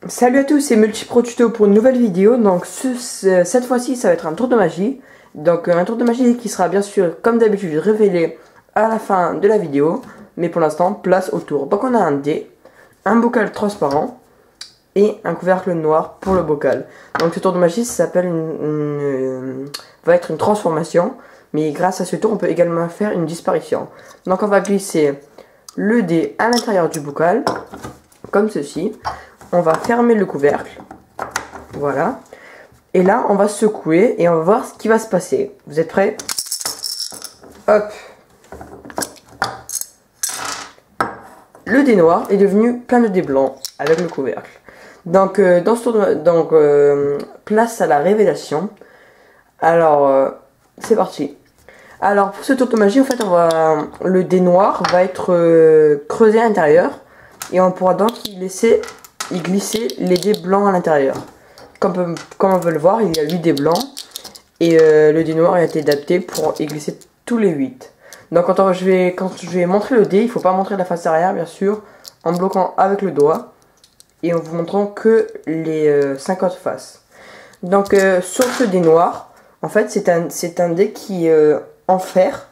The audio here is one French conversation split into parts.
Salut à tous, c'est Multipro Tuto pour une nouvelle vidéo. Donc cette fois-ci ça va être un tour de magie. Donc un tour de magie qui sera bien sûr comme d'habitude révélé à la fin de la vidéo. Mais pour l'instant place au tour. Donc on a un dé, un bocal transparent et un couvercle noir pour le bocal. Donc ce tour de magie ça s'appelle va être une transformation. Mais grâce à ce tour on peut également faire une disparition. Donc on va glisser le dé à l'intérieur du bocal comme ceci. On va fermer le couvercle, voilà, et là on va secouer et on va voir ce qui va se passer. Vous êtes prêts? Hop, le dé noir est devenu plein de dés blancs avec le couvercle. Donc dans ce tour de, place à la révélation. Alors c'est parti. Alors pour ce tour de magie en fait le dé noir va être creusé à l'intérieur et on pourra donc y glisser les dés blancs à l'intérieur. Comme on peut le voir, il y a 8 dés blancs et le dé noir a été adapté pour y glisser tous les 8. Donc quand je vais montrer le dé, il ne faut pas montrer la face arrière bien sûr, en bloquant avec le doigt et en vous montrant que les 50 faces. Donc sur ce dé noir, en fait c'est un dé qui est en fer,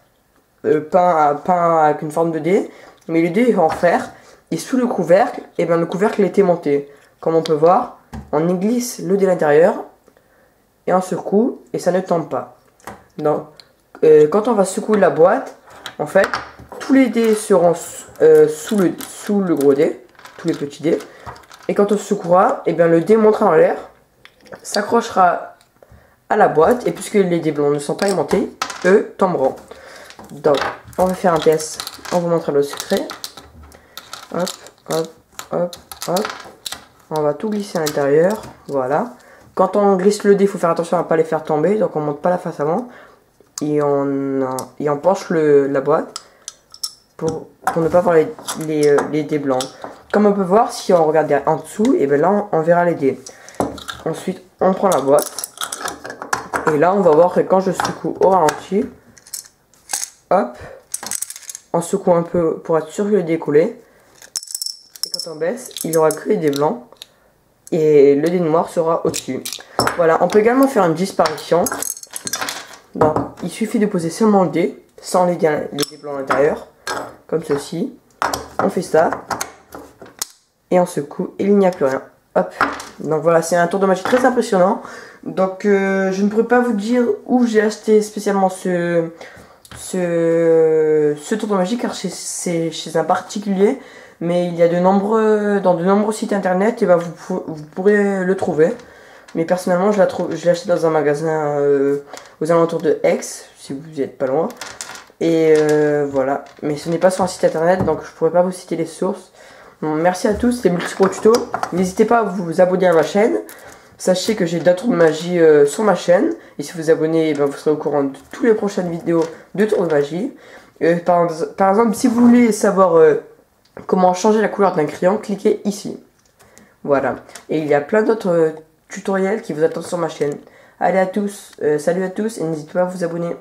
peint avec une forme de dé, mais le dé est en fer. Et sous le couvercle, le couvercle est aimanté. Comme on peut voir, on y glisse le dé à l'intérieur et on secoue et ça ne tombe pas. Donc, quand on va secouer la boîte, en fait, tous les dés seront sous le gros dé, tous les petits dés. Et quand on secouera, le dé montera en l'air, s'accrochera à la boîte et puisque les dés blancs ne sont pas aimantés, eux tomberont. Donc, on va faire un test. On vous montre le secret. Hop, hop, hop, hop. On va tout glisser à l'intérieur. Voilà. Quand on glisse le dé, il faut faire attention à ne pas les faire tomber. Donc on ne monte pas la face avant. Et on penche la boîte pour ne pas voir les dés blancs. Comme on peut voir, si on regarde en dessous, et là on verra les dés. Ensuite, on prend la boîte. Et là, on va voir que quand je secoue au ralenti, hop, on secoue un peu pour être sûr que le dé est collé. Quand on baisse, il y aura que les dés blancs et le dé noir sera au-dessus. Voilà, on peut également faire une disparition. Donc, il suffit de poser seulement le dé, sans les dés blancs à l'intérieur, comme ceci. On fait ça et on secoue et il n'y a plus rien. Hop. Donc voilà, c'est un tour de magie très impressionnant. Donc, je ne pourrais pas vous dire où j'ai acheté spécialement ce tour de magie car c'est chez un particulier. Mais il y a dans de nombreux sites internet et vous pourrez le trouver. Mais personnellement je l'ai acheté dans un magasin aux alentours de Aix, si vous n'êtes pas loin. Et voilà, mais ce n'est pas sur un site internet donc je pourrais pas vous citer les sources. Bon, merci à tous, c'était Multipro Tuto. N'hésitez pas à vous abonner à ma chaîne. Sachez que j'ai d'autres tours de magie sur ma chaîne. Et si vous vous abonnez, vous serez au courant de toutes les prochaines vidéos de tours de magie. Par exemple, si vous voulez savoir comment changer la couleur d'un crayon, cliquez ici. Voilà. Et il y a plein d'autres tutoriels qui vous attendent sur ma chaîne. Allez à tous, salut à tous et n'hésitez pas à vous abonner.